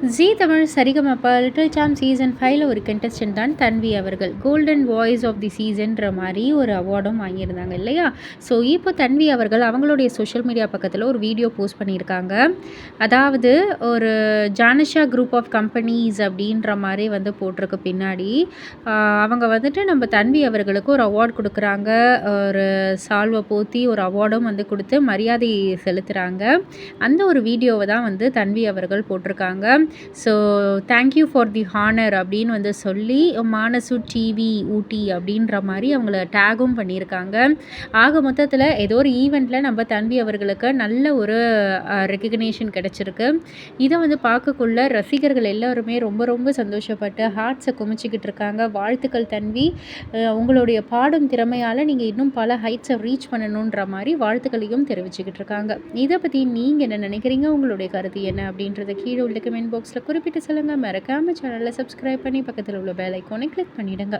ஜீ தமிழ் சரிகமப little champ season 5ல் ஒரு contestant தான் தன்வி அவர்கள். கோல்டன் வாய்ஸ் ஆஃப் தி சீசன்ற மாதிரி ஒரு அவார்டும் வாங்கியிருந்தாங்க இல்லையா? ஸோ இப்போ தன்வி அவர்கள் அவங்களுடைய சோஷியல் மீடியா பக்கத்தில் ஒரு வீடியோ போஸ்ட் பண்ணியிருக்காங்க. அதாவது ஒரு ஜானிஷா குரூப் ஆஃப் கம்பெனிஸ் அப்படின்ற மாதிரி வந்து போட்டிருக்கு பின்னாடி. அவங்க வந்துட்டு நம்ம தன்வி அவர்களுக்கு ஒரு அவார்ட் கொடுக்குறாங்க. ஒரு சால்வை போற்றி ஒரு அவார்டும் வந்து கொடுத்து மரியாதை செலுத்துகிறாங்க. அந்த ஒரு வீடியோவை தான் வந்து தன்வி அவர்கள் போட்டிருக்காங்க. So thank you for the honour அப்படின்னு வந்து சொல்லி மானசு டிவி ஊட்டி அப்படின்ற மாதிரி அவங்கள டேகும் பண்ணியிருக்காங்க. ஆக மொத்தத்தில் ஏதோ ஒரு ஈவெண்ட்டில் நம்ம தன்வி அவர்களுக்கு நல்ல ஒரு ரெக்கக்னேஷன் கிடச்சிருக்கு. இதை வந்து பார்க்கக்குள்ள ரசிகர்கள் எல்லாருமே ரொம்ப ரொம்ப சந்தோஷப்பட்டு ஹார்ட்ஸை குமிச்சிக்கிட்டு இருக்காங்க. வாழ்த்துக்கள் தன்வி, உங்களுடைய பாடும் திறமையால் நீங்கள் இன்னும் பல ஹைட்ஸை ரீச் பண்ணணுன்ற மாதிரி வாழ்த்துக்களையும் தெரிவிச்சுக்கிட்டு இருக்காங்க. இதை பற்றி நீங்கள் என்ன நினைக்கிறீங்க? உங்களுடைய கருத்து என்ன அப்படின்றத கீழே உள்ள கமெண்ட் பாக்ஸில் குறிப்பிட்டு சொல்லுங்கள். மறக்காமல் சேனலை சப்ஸ்கிரைப் பண்ணி பக்கத்தில் உள்ள பெல் ஐக்கானை கிளிக் பண்ணிவிடுங்க.